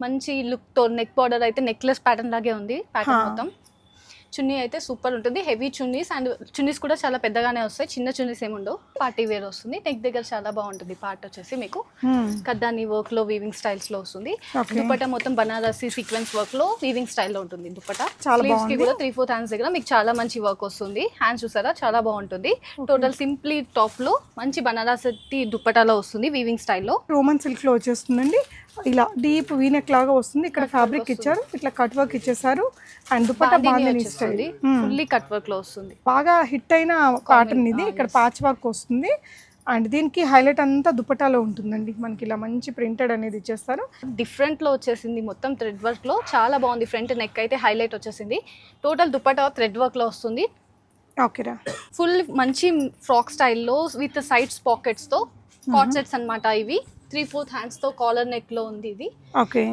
మంచి లుక్ తో neck border అయితే నెక్లెస్ ప్యాటర్న్ లాగే ఉంది ప్యాటర్న్ మొత్తం. చున్నీ అయితే సూపర్ ఉంటుంది, హెవీ చున్నీస్ అండ్ చున్నీస్ కూడా చాలా పెద్దగానే వస్తాయి, చిన్న చున్నీస్ ఏముండవు. పార్టీ వేర్ వస్తుంది, నెక్ దగ్గర చాలా బాగుంటుంది. పార్ట్ వచ్చేసి మీకు కద్దాని వర్క్ లో వీవింగ్ స్టైల్స్ లో వస్తుంది. దుపట్టా మొత్తం బనారసి సీక్వెన్స్ వర్క్ లో వీవింగ్ స్టైల్ లో ఉంటుంది. దుపట్టా స్లీవ్స్ కి కూడా 3/4 హ్యాండ్స్ దగ్గర మీకు చాలా మంచి వర్క్ వస్తుంది. హ్యాండ్స్ చూసారా చాలా బాగుంటుంది. టోటల్ సింప్లీ టాప్ లో మంచి బనారసి దుపట్టాలో వస్తుంది వీవింగ్ స్టైల్లో. రోమన్ సిల్క్ లో వచ్చేస్తుందండి, ఇలా డీప్ వీనెక్ లాగా వస్తుంది. ఇక్కడ ఫ్యాబ్రిక్ ఇచ్చారు, ఇట్లా కట్ వర్క్ ఇచ్చేసారు అండ్ దుపట్టా బాందిని వస్తుంది, ఫుల్లీ కట్ వర్క్ లో వస్తుంది. బాగా హిట్ అయిన ప్యాటర్న్ ఇది. ఇక్కడ ప్యాచ్ వర్క్ వస్తుంది అండ్ దీనికి హైలైట్ అంతా దుపట్టాలో ఉంటుందండి. మనకి ఇలా మంచి ప్రింటెడ్ అనేది ఇచ్చేస్తారు. డిఫరెంట్ లో వచ్చేసింది, మొత్తం థ్రెడ్ వర్క్ లో చాలా బాగుంది. ఫ్రంట్ నెక్ అయితే హైలైట్ వచ్చేసింది. టోటల్ దుపట్టా థ్రెడ్ వర్క్ లో వస్తుంది. ఓకేరా, ఫుల్ మంచి ఫ్రాక్ స్టైల్లో విత్ సైడ్స్ పాకెట్స్ తో కాట్ సెట్స్ అన్నమాట. ఇవి 3/4 హ్యాండ్స్ తో కాలర్ నెక్ లో ఉంది ఇది. ఓకే,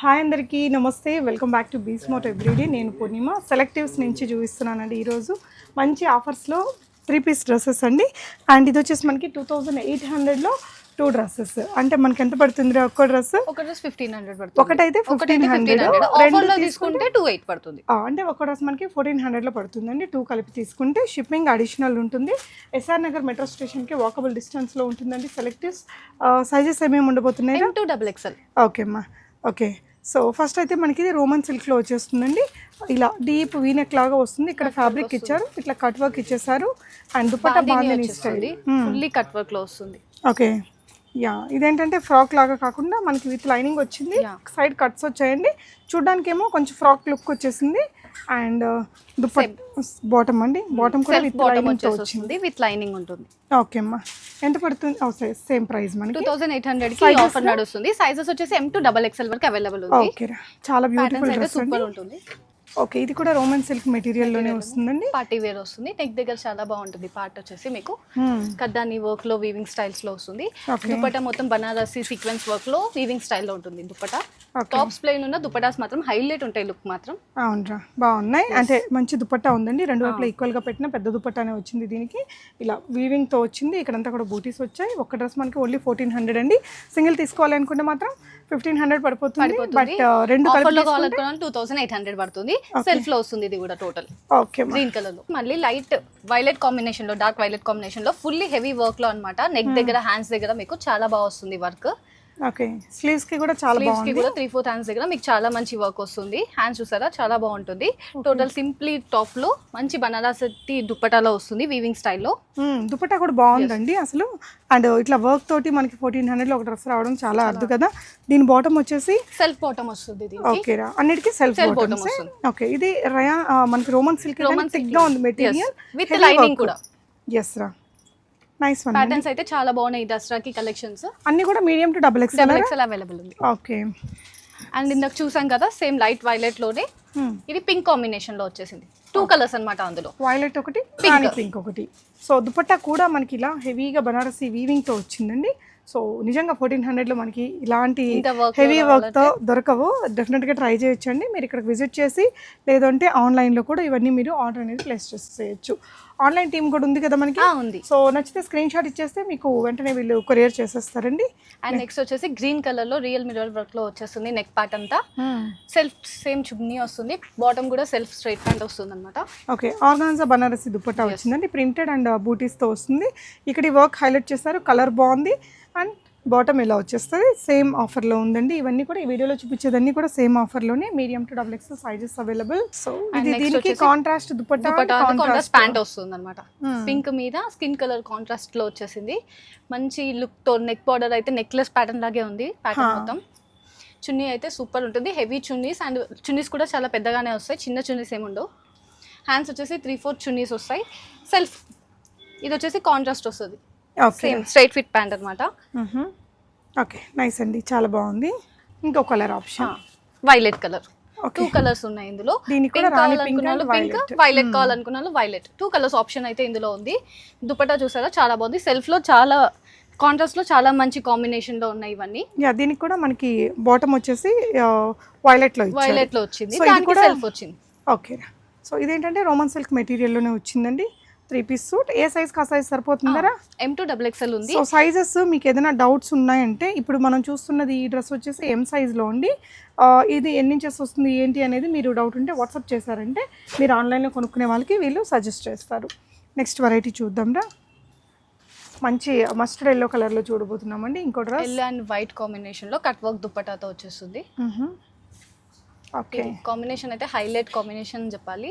హాయ్ అందరికీ నమస్తే, వెల్కమ్ బ్యాక్ టు బీస్మోట్ ఎవ్రీడే. నేను పూర్ణిమ సెలెక్టివ్స్ నుంచి చూపిస్తున్నానండి. ఈరోజు మంచి ఆఫర్స్లో 3 పీస్ డ్రెస్సెస్ అండి. అండ్ ఇది వచ్చేసి మనకి 2800లో 2 డ్రెస్సెస్. అంటే మనకి ఎంత పడుతుంది ఒక్క డ్రెస్? ఒక డ్రెస్ 1500 పడుతుంది, ఒకటైతే 1500, ఆఫర్లో తీసుకుంటే 28 పడుతుంది. అంటే ఒక డ్రెస్ మనకి 1400లో పడుతుందండి. 2 కలిపి తీసుకుంటే షిప్పింగ్ అడిషనల్ ఉంటుంది. ఎస్ఆర్ నగర్ మెట్రో స్టేషన్కి వాకబుల్ డిస్టెన్స్లో ఉంటుందండి. సెలెక్టివ్స్ సైజెస్ ఏమేమి ఉండబోతున్నాయి? M2XXL. ఓకే అమ్మా, ఓకే. సో ఫస్ట్ అయితే మనకి ఇది రోమన్ సిల్క్లో వచ్చేస్తుందండి, ఇలా డీప్ వీనెక్ లాగా వస్తుంది. ఇక్కడ ఫ్యాబ్రిక్ ఇచ్చారు, ఇట్లా కట్ వర్క్ ఇచ్చేసారు and dupatta bandhani style, fully cut work లో వస్తుంది. Okay, yeah. ఇదేంటంటే ఫ్రాక్ లాగా కాకుండా మనకి విత్ లైనింగ్ వచ్చింది, సైడ్ కట్స్ వచ్చాయండి. చూడడానికి ఏమో కొంచెం ఫ్రాక్ లుక్ వచ్చేసింది. అండ్ దుపట్టా బాటమ్ అండి, బాటమ్ కూడా విత్ లైనింగ్ వచ్చింది, విత్ లైనింగ్ ఉంటుంది. ఓకే అమ్మా, ఎంత పడుతుంది? సేమ్ ప్రైస్ మనకి 2800 కి ఆఫర్ నడుస్తుంది. సైజెస్ వచ్చేసి M2XXL వరకు అవైలబుల్ ఉంది. ఓకే, చాలా బ్యూటిఫుల్ డ్రెస్ సూపర్ ఉంటుంది. ఓకే, ఇది కూడా రోమన్ సిల్క్ మెటీరియల్ లోనే వస్తుందండి. పార్టీ వేర్ వస్తుంది, నెక్ దగ్గర చాలా బాగుంటుంది. పార్ట్ వచ్చేసి మీకు కద్దాని వర్క్ లో వీవింగ్ స్టైల్స్ లో వస్తుంది. దుపట్టా మొత్తం బనారసి సీక్వెన్స్ వర్క్ లో వీవింగ్ స్టైల్ లో ఉంటుంది. దుపట్టా టాప్స్ ప్లెయిన్ ఉన్న దుపట్టాస్ మాత్రం హైలైట్ ఉంటాయి, లుక్ మాత్రం. అవునరా, బాగున్నాయి. అంటే మంచి దుపట్టా ఉందండి, రెండు వైపులా ఈక్వల్ గా పెట్టిన పెద్ద దుపట్టానే వచ్చింది. దీనికి ఇలా వీవింగ్ తో వచ్చింది. ఇక్కడంతా కూడా బూటీస్ వచ్చాయి. ఒక డ్రెస్ మనకి ఓన్లీ 1400 అండి. సింగిల్ తీసుకోవాలి అనుకుంటే మాత్రం 1500 పడిపోతుంది. బట్ రెండు కలిపి 2800 పడుతుంది. సెల్ఫ్ లో వస్తుంది ఇది కూడా టోటల్. ఓకే, గ్రీన్ కలర్ లో మళ్ళీ లైట్ వైలెట్ కాంబినేషన్ లో, డార్క్ వైలెట్ కాంబినేషన్ లో ఫుల్లీ హెవీ వర్క్ లో అన్నమాట. నెక్ దగ్గర హ్యాండ్స్ దగ్గర మీకు చాలా బాగా వస్తుంది వర్క్. ఓకే, స్లీవ్స్ కి కూడా చాలా బాగుంది. 3/4 హ్యాండ్స్ దగ్గర మీకు చాలా మంచి వర్క్ వస్తుంది. హ్యాండ్స్ చూసారా చాలా బాగుంటుంది. టోటల్ సింప్లీ టాప్ లో మంచి బనారసి దుపట్టాలో వస్తుంది వీవింగ్ స్టైల్లో. దుపట్టా కూడా బాగుందండి అసలు. అండ్ ఇట్లా వర్క్ తోటి మనకి 1400లో ఒక డ్రెస్ రావడం చాలా అద్దు కదా. దీని బాటమ్ వచ్చేసి సెల్ఫ్ బాటమ్ వస్తుంది. ఓకే రా, అన్నిటికీ సెల్ఫ్ బాటమ్ వస్తుంది. ఓకే, ఇది రయా మనకి రోమన్ సిల్క్ థిక్ గా ఉంది మెటీరియల్ విత్ లైనింగ్ కూడా. yes రా, నైస్ వన్. ప్యాటర్న్స్ అయితే చాలా బాగున్నాయి. దసరాకి కలెక్షన్స్ అన్ని కూడా మీడియం టు XXL అవైలబుల్ ఉంది. ఓకే, అండ్ ఇందాక చూసాం కదా సేమ్ లైట్ వైలెట్ లోనే ఇది పింక్ కాంబినేషన్ లో వచ్చేసింది. 2 కలర్స్ అన్నమాట, అందులో వైలెట్ ఒకటి, పింక్ ఒకటి. సో దుపట్టా కూడా మనకి ఇలా హెవీగా బనారసి వీవింగ్ తో వచ్చిందండి. సో నిజంగా 1400లో మనకి ఇలాంటి హెవీ వర్క్తో దొరకవు. డెఫినెట్గా ట్రై చేయొచ్చండి. మీరు ఇక్కడికి విజిట్ చేసి, లేదంటే ఆన్లైన్లో కూడా ఇవన్నీ మీరు ఆర్డర్ అనేది ప్లేస్ చేసేయచ్చు. ఆన్లైన్ టీమ్ కూడా ఉంది కదా మనకి, ఉంది. సో నచ్చితే స్క్రీన్ షాట్ ఇచ్చేస్తే మీకు వెంటనే వీళ్ళు కొరియర్ చేసేస్తారండి. అండ్ నెక్స్ట్ వచ్చేసి గ్రీన్ కలర్ లో రియల్ మిర్రర్ వర్క్ లో వచ్చేస్తుంది. నెక్ పార్ట్ అంతా సెల్ఫ్ సేమ్ చున్నీ వస్తుంది. బాటమ్ కూడా సెల్ఫ్ స్ట్రైట్ ప్యాంట్ వస్తుంది అనమాట. ఓకే, ఆర్గాన్జా బనారసి దుపట్టా వచ్చిందండి, ప్రింటెడ్ అండ్ బూటీస్ తో వస్తుంది. ఇక్కడ ఈ వర్క్ హైలైట్ చేస్తారు, కలర్ బాగుంది. అండ్ బాటమ్ ఇలా వచ్చేస్తుంది, సేమ్ ఆఫర్లో ఉందండి. ఇవన్నీ కూడా ఈ వీడియోలో చూపించేదన్నీ కూడా సేమ్ ఆఫర్లోనే, medium to XXL sizes available. So ఇది దీనికి కాంట్రాస్ట్ దుపట్టా కాంట్రాస్ట్ ప్యాంట్ వస్తుంది అనమాట. పింక్ మీద స్కిన్ కలర్ కాంట్రాస్ట్ లో వచ్చేసింది. మంచి లుక్ తో నెక్ బార్డర్ అయితే నెక్లెస్ ప్యాటర్న్ లాగే ఉంది. ప్యాటర్న్ మొత్తం చున్నీ అయితే సూపర్ ఉంటుంది, హెవీ చున్నీస్. అండ్ చున్నీస్ కూడా చాలా పెద్దగానే వస్తాయి, చిన్న చున్నీస్ ఏముండవు. హ్యాండ్స్ వచ్చేసి 3/4 చున్నీస్ వస్తాయి. సెల్ఫ్ ఇది వచ్చేసి కాంట్రాస్ట్ వస్తుంది, సేమ్ స్ట్రైట్ ఫిట్ ప్యాంట్ అనమాట. ఓకే, నైస్ అండి, చాలా బాగుంది. ఇంకో colour option violet colour. 2 colours ఉన్నాయి ఇందులో. పింక్ వైలెట్ కావాలనుకున్నాను వైలెట్. 2 కలర్స్ ఆప్షన్ అయితే ఇందులో ఉంది. దుపట్టా చూసారా చాలా బాగుంది. సెల్ఫ్ లో చాలా కాంట్రాస్ట్ లో చాలా మంచి కాంబినేషన్ లో ఉన్నాయి ఇవన్నీ. దీనికి కూడా మనకి బాటమ్ వచ్చేసి వైలెట్ లో వచ్చింది, దానికి సెల్ఫ్ వచ్చింది. ఓకే, సో ఇదేంటంటే రోమన్ సిల్క్ మెటీరియల్ లోనే వచ్చిందండి. 3 పీస్ సూట్. ఏ సైజ్ కా సైజ్ సరిపోతుందరా? M2XXL ఉంది. సో సైజెస్ మీకు ఏదైనా డౌట్స్ ఉన్నాయంటే ఇప్పుడు మనం చూస్తున్నది ఈ డ్రెస్ వచ్చేసి M సైజ్లో ఉంది. ఇది ఎన్ని ఇంచెస్ వస్తుంది ఏంటి అనేది మీరు డౌట్ ఉంటే వాట్సాప్ చేశారంటే మీరు ఆన్లైన్లో కొనుక్కునే వాళ్ళకి వీళ్ళు సజెస్ట్ చేస్తారు. నెక్స్ట్ వెరైటీ చూద్దాంరా. మంచి మస్టర్డ్ ఎల్లో కలర్లో చూడబోతున్నామండి. ఇంకో డ్రెస్ ఎల్లో అండ్ వైట్ కాంబినేషన్లో కట్ వర్క్ దుపట్టాతో వచ్చేస్తుంది. ఓకే, కాంబినేషన్ అయితే హైలైట్ కాంబినేషన్ చెప్పాలి.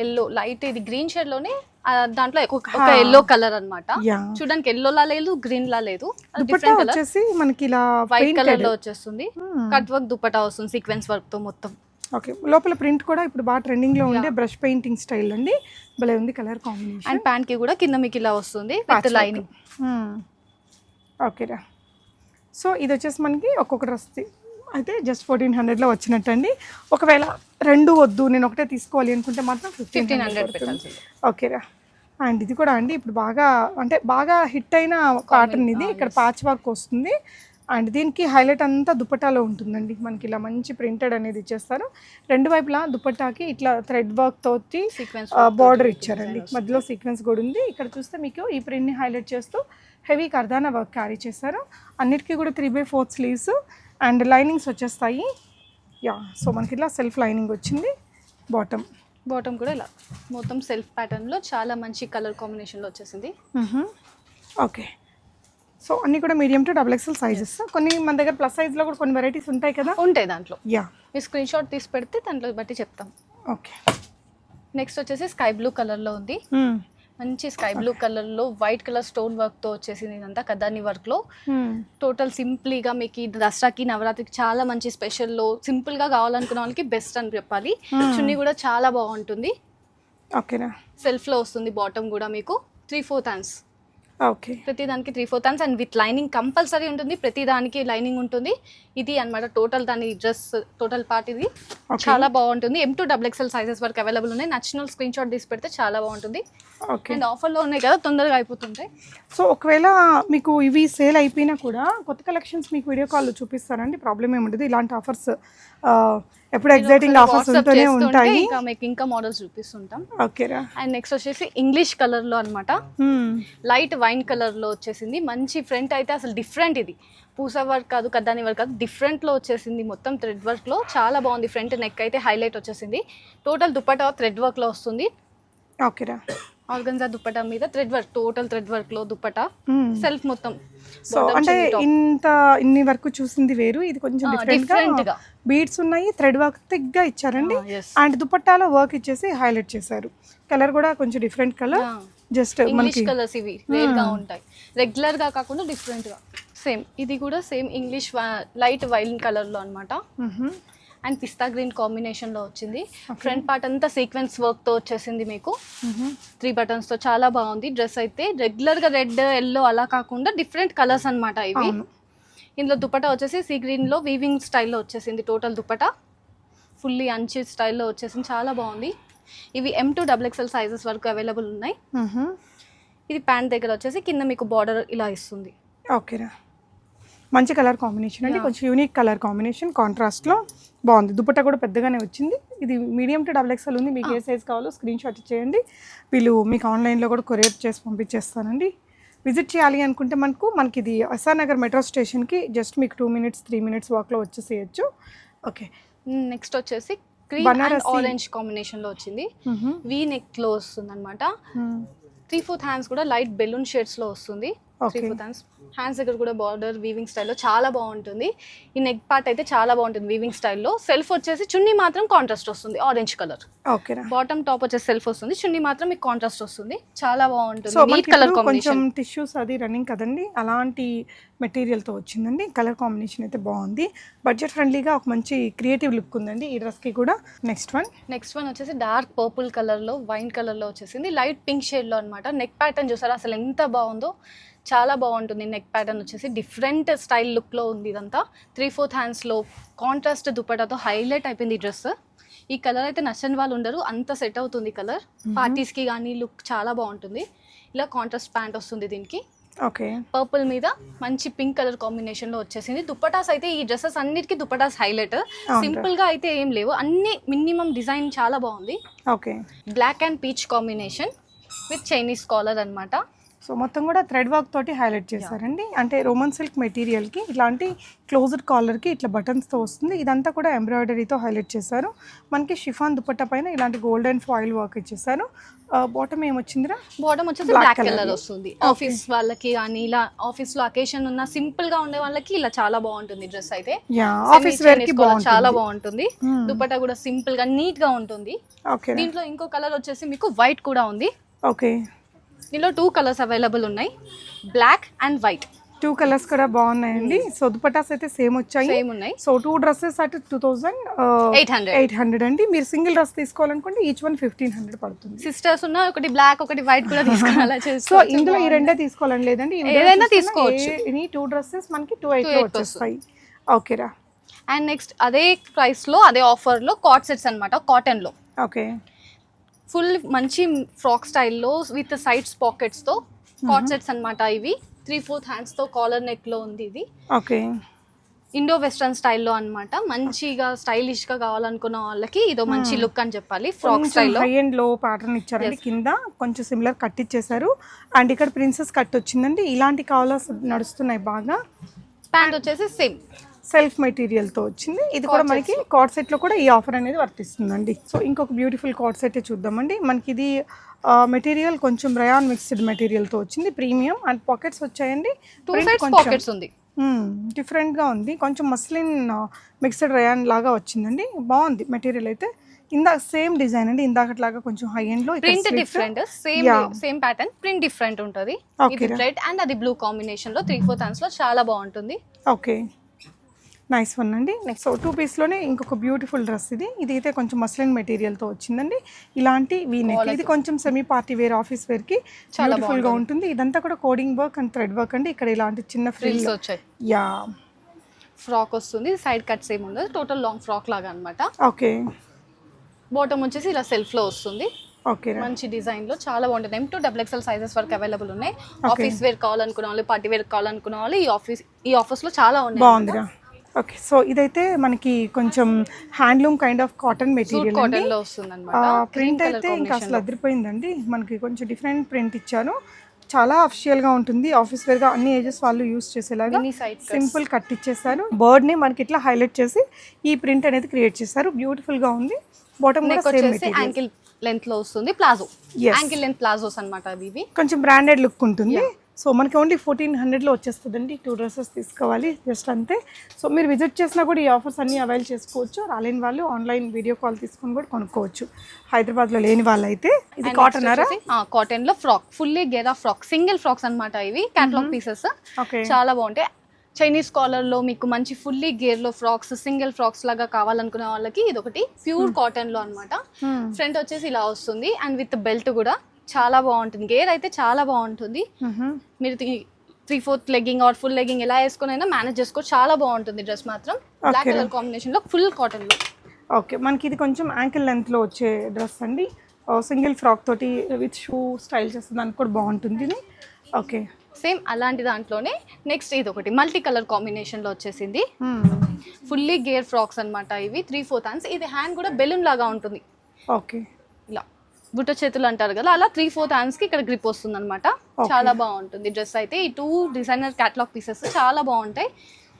ఎల్లో లైట్, ఇది గ్రీన్ షేడ్ లోనే దాంట్లో ఒక ఎల్లో కలర్ అన్నమాట. చూడడానికి ఎల్లో లా లేదు, గ్రీన్ లా లేదు, డిఫరెంట్ కలర్ వచ్చేసి మనకి ఇలా వైట్ కలర్ లో వచ్చేస్తుంది. కట్ వర్క్ దుపట్టా వస్తుంది సీక్వెన్స్ వర్క్ తో మొత్తం. ఓకే, లోపల ప్రింట్ కూడా ఇప్పుడు బాగా ట్రెండింగ్ లో ఉండే బ్రష్ పెయింటింగ్ స్టైల్ అండి. భలే ఉంది కలర్ కాంబినేషన్. అండ్ ప్యాంట్ కి కూడా కింద మీకు ఇలా వస్తుంది విత్ లైనింగ్. ఓకేరా. సో ఇది వచ్చేసి మనకి ఒక్కొక్క డ్రెస్ అయితే జస్ట్ 1400లో వచ్చినట్టండి. ఒకవేళ రెండు వద్దు నేను ఒకటే తీసుకోవాలి అనుకుంటే మాత్రం 1500 పెట్టాల్సి. ఓకేరా. అండ్ ఇది కూడా అండి ఇప్పుడు బాగా హిట్ అయిన కాటన్ ఇది. ఇక్కడ ప్యాచ్ వర్క్ వస్తుంది అండ్ దీనికి హైలైట్ అంతా దుపట్టాలో ఉంటుందండి. మనకి ఇలా మంచి ప్రింటెడ్ అనేది ఇచ్చేస్తారు. రెండు వైపులా దుపట్టాకి ఇట్లా థ్రెడ్ వర్క్ తోటి బార్డర్ ఇచ్చారండి. మధ్యలో సీక్వెన్స్ కూడా ఉంది. ఇక్కడ చూస్తే మీకు ఈ ప్రింట్ని హైలైట్ చేస్తూ హెవీ కర్దానా వర్క్ క్యారీ చేస్తారు. అన్నిటికీ కూడా 3/4 స్లీవ్స్ అండ్ లైనింగ్స్ వచ్చేస్తాయి. సో మనకి ఇలా సెల్ఫ్ లైనింగ్ వచ్చింది. బాటమ్ కూడా ఇలా మొత్తం సెల్ఫ్ ప్యాటర్న్లో చాలా మంచి కలర్ కాంబినేషన్లో వచ్చేసింది. ఓకే, సో అన్నీ కూడా మీడియం టు XXL సైజెస్. కొన్ని మన దగ్గర ప్లస్ సైజ్లో కూడా కొన్ని వెరైటీస్ ఉంటాయి కదా. ఉంటాయి దాంట్లో. మీ స్క్రీన్ షాట్ తీసి పెడితే దాంట్లో బట్టి చెప్తాం. ఓకే, నెక్స్ట్ వచ్చేసి స్కై బ్లూ కలర్లో ఉంది. మంచి స్కై బ్లూ కలర్లో వైట్ కలర్ స్టోన్ వర్క్తో వచ్చేసింది. ఇదంతా కదాని వర్క్లో టోటల్ సింపుల్గా మీకు దసరాకి నవరాత్రికి చాలా మంచి స్పెషల్లో సింపుల్గా కావాలనుకున్న వాళ్ళకి బెస్ట్ అని చెప్పాలి. చున్నీ కూడా చాలా బాగుంటుంది. ఓకేనా, సెల్ఫ్లో వస్తుంది. బాటమ్ కూడా మీకు 3/4 హ్యాండ్స్. ఓకే, ప్రతి దానికి 3/4 hands and with lining compulsory ఉంటుంది. ప్రతి దానికి లైనింగ్ ఉంటుంది. ఇది అన్నమాట టోటల్ దాని డ్రెస్ టోటల్ పార్ట్. ఇది చాలా బాగుంటుంది. M2XXL సైజెస్ వరకు అవైలబుల్ ఉన్నాయి. నచ్చిన స్క్రీన్ షాట్ తీసి పెడితే చాలా బాగుంటుంది. అండ్ ఆఫర్లో ఉన్నాయి కదా, తొందరగా అయిపోతుంటాయి. సో ఒకవేళ మీకు ఇవి సేల్ అయిపోయినా కూడా కొత్త కలెక్షన్స్ మీకు వీడియో కాల్లో చూపిస్తారండి. ప్రాబ్లమ్ ఏముంటుంది. ఇలాంటి ఆఫర్స్ ఎప్పుడు ఎగ్జైటింగ్ ఆఫర్స్ ఉంటూనే ఉంటాయి. మీకు ఇంకా మోడల్స్ చూపిస్తుంటాం. ఓకేరా. అండ్ నెక్స్ట్ వచ్చేసి ఇంగ్లీష్ కలర్లో అనమాట. లైట్ వైన్ కలర్లో వచ్చేసింది. మంచి ఫ్రంట్ అయితే అసలు డిఫరెంట్. ఇది పూసా వర్క్ కాదు, కద్దాని వర్క్ కాదు, డిఫరెంట్లో వచ్చేసింది. మొత్తం థ్రెడ్ వర్క్లో చాలా బాగుంది. ఫ్రంట్ నెక్ అయితే హైలైట్ వచ్చేసింది. టోటల్ దుపట్టా థ్రెడ్ వర్క్లో వస్తుంది. ఓకేరా. ఆర్గన్జా దుపట్టా మీద thread work, total thread work లో దుపట్టా సెల్ఫ్ మొత్తం. సో అంటే ఇన్ని వరకు చూసింది వేరు, ఇది కొంచెం డిఫరెంట్ గా బీడ్స్ ఉన్నాయి, థ్రెడ్ వర్క్ థిక్గా ఇచ్చారండి. అండ్ దుపట్టాలో వర్క్ ఇచ్చేసి హైలైట్ చేశారు. కలర్ కూడా కొంచెం different colour. Just English colours ఇవి రేర్ గా ఉంటాయి, రెగ్యులర్ గా కాకుండా డిఫరెంట్ గా. సేమ్ ఇది కూడా same English light wine colour లో అన్నమాట. అండ్ పిస్తా గ్రీన్ కాంబినేషన్ లో వచ్చింది. ఫ్రంట్ పార్ట్ అంతా సీక్వెన్స్ వర్క్ తో వచ్చేసింది మీకు 3 బటన్స్ తో. చాలా బాగుంది డ్రెస్ అయితే. రెగ్యులర్ గా రెడ్ ఎల్లో అలా కాకుండా డిఫరెంట్ కలర్స్ అన్నమాట ఇవి. ఇందులో దుపట్టా వచ్చేసి సీ గ్రీన్ లో వీవింగ్ స్టైల్లో వచ్చేసింది. టోటల్ దుపట్టా ఫుల్లీ అంచి స్టైల్లో వచ్చేసింది. చాలా బాగుంది. ఇవి M2XXL సైజెస్ వరకు అవైలబుల్ ఉన్నాయి. ఇది ప్యాంట్ దగ్గర వచ్చేసి కింద మీకు బార్డర్ ఇలా ఇస్తుంది. ఓకేరా. మంచి కలర్ కాంబినేషన్ అండి, కొంచెం యూనిక్ కలర్ కాంబినేషన్, కాంట్రాస్ట్లో బాగుంది. దుపట్టా కూడా పెద్దగానే వచ్చింది. ఇది మీడియం టు XXL ఉంది. మీకు ఏ సైజ్ కావాలో స్క్రీన్ షాట్ ఇచ్చేయండి. వీళ్ళు మీకు ఆన్లైన్లో కూడా కొరియర్ చేసి పంపించేస్తానండి. విజిట్ చేయాలి అనుకుంటే మనకి ఇది ఎస్ఆర్ నగర్ మెట్రో స్టేషన్కి జస్ట్ మీకు 2 minutes 3 minutes వాక్లో వచ్చేసేయచ్చు. ఓకే, నెక్స్ట్ వచ్చేసి క్రీమ్ అండ్ ఆరెంజ్ కాంబినేషన్లో వచ్చింది. వీ నెక్లో వస్తుంది అనమాట. 3/4 హ్యాండ్స్ కూడా లైట్ బెలూన్ షేడ్స్లో వస్తుంది. 3/4 హ్యాండ్స్. హ్యాండ్స్ దగ్గర కూడా బార్డర్ వీవింగ్ స్టైల్లో చాలా బాగుంటుంది. ఈ నెక్ పార్ట్ అయితే చాలా బాగుంటుంది వీవింగ్ స్టైల్లో. సెల్ఫ్ వచ్చేసి చున్నీ మాత్రం కాంట్రాస్ట్ వస్తుంది, orange colour. Okay, bottom top వచ్చేసి సెల్ఫ్ వస్తుంది, చున్నీ మాత్రం మీకు కాంట్రాస్ట్ వస్తుంది. చాలా బాగుంటుంది. Neat colour combination. కొంచెం టిష్యూస్ అది రన్నింగ్ కదండి, అలాంటి మెటీరియల్తో వచ్చిందండి. కలర్ కాంబినేషన్ అయితే బాగుంది. బడ్జెట్ ఫ్రెండ్లీగా ఒక మంచి క్రియేటివ్ లుక్ ఉందండి ఈ డ్రెస్కి కూడా. నెక్స్ట్ వన్ వచ్చేసి డార్క్ పర్పుల్ కలర్లో వైన్ కలర్లో వచ్చేసింది. లైట్ పింక్ షేడ్లో అనమాట. నెక్ ప్యాటర్న్ చూసారా అసలు ఎంత బాగుందో, చాలా బాగుంటుంది. నెక్ ప్యాటర్న్ వచ్చేసి డిఫరెంట్ స్టైల్ లుక్లో ఉంది. ఇదంతా 3/4 హ్యాండ్స్లో కాంట్రాస్ట్ దుపట్టాతో హైలైట్ అయిపోయింది ఈ డ్రెస్. ఈ కలర్ అయితే నచ్చని వాళ్ళు ఉండరు, అంత సెట్ అవుతుంది కలర్. పార్టీస్కి కానీ లుక్ చాలా బాగుంటుంది. ఇలా కాంట్రాస్ట్ ప్యాంట్ వస్తుంది దీనికి. ఓకే, పర్పుల్ మీద మంచి పింక్ కలర్ కాంబినేషన్లో వచ్చేసింది. దుపటాస్ అయితే ఈ డ్రెస్సెస్ అన్నిటికీ దుపటాస్ హైలైట్. సింపుల్గా అయితే ఏం లేవు, అన్ని మినిమం డిజైన్ చాలా బాగుంది. Okay, black and peach combination. With Chinese collar అన్నమాట. సో మొత్తం కూడా థ్రెడ్ వర్క్ తోటి హైలైట్ చేశారండి. అంటే రోమన్ సిల్క్ మెటీరియల్కి ఇట్లాంటి క్లోజ్డ్ కాలర్కి ఇట్లా బటన్స్తో వస్తుంది. ఇదంతా కూడా ఎంబ్రాయిడరీతో హైలైట్ చేశారు. మనకి షిఫాన్ దుపట్టా పైన ఇలాంటి గోల్డెన్ ఫాయిల్ వర్క్ ఇచ్చేసారు. బాటమ్ ఏమొచ్చిందిరా? బాటమ్ వచ్చేసి బ్లాక్ కలర్ వస్తుంది. ఆఫీస్ వాళ్ళకి కానీ ఇలా ఆఫీస్ లో అకేషన్ ఉన్న సింపుల్ గా ఉండే వాళ్ళకి ఇలా చాలా బాగుంటుంది డ్రెస్ అయితే. ఆఫీస్ వేర్ కి చాలా బాగుంటుంది. దుపట్టా కూడా సింపుల్ గా నీట్ గా ఉంటుంది. దీంట్లో ఇంకో కలర్ వచ్చేసి మీకు వైట్ కూడా ఉంది. ఓకే, దీనిలో 2 కలర్స్ అవైలబుల్ ఉన్నాయి, బ్లాక్ అండ్ వైట్. 2 కలర్స్ కూడా బాగున్నాయండి. సో దుపట్టాస్ అయితే సేమ్ వచ్చాయి, సేమ్ ఉన్నాయి. సో 2 డ్రెస్సెస్ అట్ 2800 అండి. మీరు సింగిల్ డ్రెస్ తీసుకోవాలనుకుంటే ఈచ్ వన్ 1500 పడుతుంది. సిస్టర్స్ ఉన్న ఒకటి బ్లాక్ ఒకటి వైట్ కూడా తీసుకోవాలి. సో ఇందులో ఈ రెండే తీసుకోవాలని లేదండి, ఏదైనా తీసుకోవచ్చు. ఈ 2 డ్రెస్సెస్ మనకి 2800 వచ్చేస్తాయి. ఓకేరా. అండ్ నెక్స్ట్ అదే ప్రైస్ లో అదే ఆఫర్ లో కాట్ సెట్స్ అన్నమాట, కాటన్ లో. ఓకే, ఫుల్ మంచి ఫ్రాక్ స్టైల్లో విత్ సైడ్స్ పాకెట్స్ తో కాట్ సెట్స్ అన్నమాట. ఇవి 3/4 హ్యాండ్స్ తో కాలర్ నెక్ లో ఉంది. ఇది ఓకే, ఇండో వెస్టర్న్ స్టైల్లో అన్నమాట. మంచిగా స్టైలిష్ గా కావాలనుకున్న వాళ్ళకి ఇదో మంచి లుక్ అని చెప్పాలి. ఫ్రాక్ స్టైల్లో హై అండ్ లో ప్యాటర్న్ ఇచ్చారండి. కింద కొంచెం సిమిలర్ కట్ ఇచ్చేసారు. అండ్ ఇక్కడ ప్రిన్సెస్ కట్ వచ్చిందండి. ఇలాంటి కాలర్స్ నడుస్తున్నాయి బాగా. ప్యాంట్ వచ్చేసి సేమ్ సెల్ఫ్ మెటీరియల్తో వచ్చింది. ఇది కూడా మనకి కార్డ్ సెట్లో కూడా ఈ ఆఫర్ అనేది వర్తిస్తుందండి. సో ఇంకొక బ్యూటిఫుల్ కార్డ్ సెట్ చూద్దామండి. మనకి ఇది మెటీరియల్ కొంచెం రయాన్ మిక్స్డ్ మెటీరియల్తో వచ్చింది, ప్రీమియం. అండ్ పాకెట్స్ వచ్చాయండి, 2 సైడ్స్ పాకెట్స్ ఉంది. డిఫరెంట్గా ఉంది. కొంచెం మస్లిన్ మిక్స్డ్ రయాన్ లాగా వచ్చిందండి. బాగుంది మెటీరియల్ అయితే. ఇందాక సేమ్ డిజైన్ అండి, ఇందాకట్లాగా కొంచెం హై ఎండ్ లో. Print different, same pattern, print different ఉంటుంది. ఇది రెడ్ అండ్ అది బ్లూ కాంబినేషన్ లో 3/4 హ్యాండ్స్ లో చాలా బాగుంటుంది. ఓకే, నైస్ వన్ అండి. నెక్స్ట్ 2 పీస్లోనే ఇంకొక బ్యూటిఫుల్ డ్రెస్. ఇది అయితే కొంచెం మస్లిన్ మెటీరియల్తో వచ్చిందండి. ఇలాంటి వీనెక్, ఇది కొంచెం సెమీ పార్టీ వేర్, ఆఫీస్ వేర్కి బ్యూటిఫుల్గా ఉంటుంది. ఇదంతా కూడా coding work and thread work అండి. ఇక్కడ ఇలాంటి చిన్న ఫ్రిల్స్ వచ్చాయి. యా, ఫ్రాక్ వస్తుంది, సైడ్ కట్స్ ఏమి ఉండదు, టోటల్ లాంగ్ ఫ్రాక్ లాగా అనమాట. ఓకే, బాటమ్ వచ్చేసి ఇలా సెల్ఫ్ లో వస్తుంది. ఓకే, మంచి డిజైన్ లో చాలా బాగుంటుంది. M2 XXL సైజెస్ వరకు అవైలబుల్ ఉన్నాయి. ఆఫీస్ వేర్ కావాలనుకున్న వాళ్ళు, పార్టీ వేర్ కావాలనుకున్న వాళ్ళు ఈ ఆఫర్స్ లో చాలా ఉన్నాయి. బాగుందిరా. ఓకే, సో ఇదైతే మనకి కొంచెం handloom kind of cotton material cotton లో వస్తుంది అన్నమాట. ప్రింట్ అయితే ఇంకా అసలు అదిరిపోయిందండి. మనకి కొంచెం డిఫరెంట్ ప్రింట్ ఇచ్చారు. చాలా అఫిషియల్గా ఉంటుంది. ఆఫీస్ వేర్గా అన్ని ఏజెస్ వాళ్ళు యూస్ చేసేలాగా సింపుల్ కట్ ఇచ్చేసారు. బర్డ్ని మనకి ఇట్లా హైలైట్ చేసి ఈ ప్రింట్ అనేది క్రియేట్ చేశారు. బ్యూటిఫుల్గా ఉంది. బాటమ్ కూడా సేమ్ మెటీరియల్, యాంకిల్ లెంత్ లో వస్తుంది. ప్లాజో, యాంకిల్ లెంత్ ప్లాజోస్ అన్నమాట. ఇవి కొంచెం బ్రాండెడ్ లుక్ ఉంటుంది. సో మనకి ఓన్లీ 1400లో వచ్చేస్తుందండి. 2 డ్రెస్సెస్ తీసుకోవాలి జస్ట్ అంతే. సో మీరు విజిట్ చేసినా కూడా ఈ ఆఫర్స్ అన్నీ అవైల్ చేసుకోవచ్చు. రాలేని వాళ్ళు ఆన్లైన్ వీడియో కాల్ తీసుకొని కూడా కొనుక్కోవచ్చు. హైదరాబాద్లో లేని వాళ్ళు అయితే. ఇది కాటన్ కాటన్ లో ఫ్రాక్, ఫుల్లీ గేరా ఫ్రాక్, సింగిల్ ఫ్రాక్స్ అన్నమాట. ఇవి క్యాటలాగ్ పీసెస్ చాలా బాగుంటాయి. చైనీస్ కాలర్ లో మీకు మంచి ఫుల్లీ గేర్ లో ఫ్రాక్స్, సింగిల్ ఫ్రాక్స్ లాగా కావాలనుకునే వాళ్ళకి ఇది ఒకటి ప్యూర్ కాటన్ లో అన్నమాట. ఫ్రంట్ వచ్చేసి ఇలా వస్తుంది అండ్ విత్ బెల్ట్ కూడా చాలా బాగుంటుంది. గేర్ అయితే చాలా బాగుంటుంది. మీరు 3/4 లెగ్గింగ్ ఆర్ ఫుల్ లెగ్గింగ్ ఎలా వేసుకుని అయినా మేనేజ్ చేసుకో, చాలా బాగుంటుంది. డ్రెస్ మాత్రం బ్లాక్ కలర్ కాంబినేషన్ లో ఫుల్ కాటన్ లో. ఓకే, మనకి ఇది కొంచెం యాంకిల్ లెంత్ లో వచ్చే డ్రెస్ అండి. సింగిల్ ఫ్రాక్ తోటి విత్ షూ స్టైల్ చేస్తుంది కూడా బాగుంటుంది. ఓకే, సేమ్ అలాంటి దాంట్లోనే నెక్స్ట్ ఇది ఒకటి మల్టీ కలర్ కాంబినేషన్ లో వచ్చేసింది. ఫుల్లీ గేర్ ఫ్రాక్స్ అన్నమాట. ఇవి 3/4 హ్యాండ్స్. ఇది హ్యాండ్ కూడా బెలూన్ లాగా ఉంటుంది. ఓకే, ఇలా బుట్ట చేతులు అంటారు కదా, అలా 3/4 హ్యాండ్స్ కి ఇక్కడ గ్రిప్ వస్తుంది అనమాట. చాలా బాగుంటుంది డ్రెస్ అయితే. ఈ 2 డిజైనర్ క్యాటలాగ్ పీసెస్ చాలా బాగుంటాయి.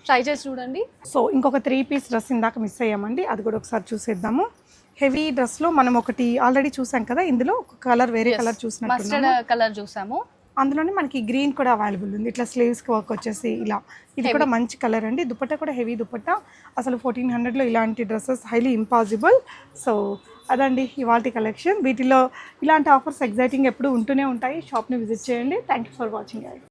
ట్రై చేసి చూడండి. సో ఇంకొక 3 పీస్ డ్రెస్ ఇందాక మిస్ అయ్యామండి, అది కూడా ఒకసారి చూసేద్దాము. హెవీ డ్రెస్ లో మనం ఒకటి ఆల్రెడీ చూసాం కదా, ఇందులో ఒక కలర్ వేరే కలర్ చూసినట్టు మస్టర్డ్ కలర్ చూసాము. అందులోనే మనకి గ్రీన్ కూడా అవైలబుల్ ఉంది. ఇట్లా స్లీవ్స్ వర్క్ వచ్చేసి ఇలా. ఇది కూడా మంచి కలర్ అండి. దుపట్టా కూడా హెవీ దుపట్టా. అసలు 1400లో ఇలాంటి డ్రెస్సెస్ హైలీ ఇంపాసిబుల్. సో అదండి ఇవాల్టి కలెక్షన్. వీటిలో ఇలాంటి ఆఫర్స్ ఎగ్జైటింగ్ ఎప్పుడు ఉంటూనే ఉంటాయి. షాప్ని విజిట్ చేయండి. Thank you for watching.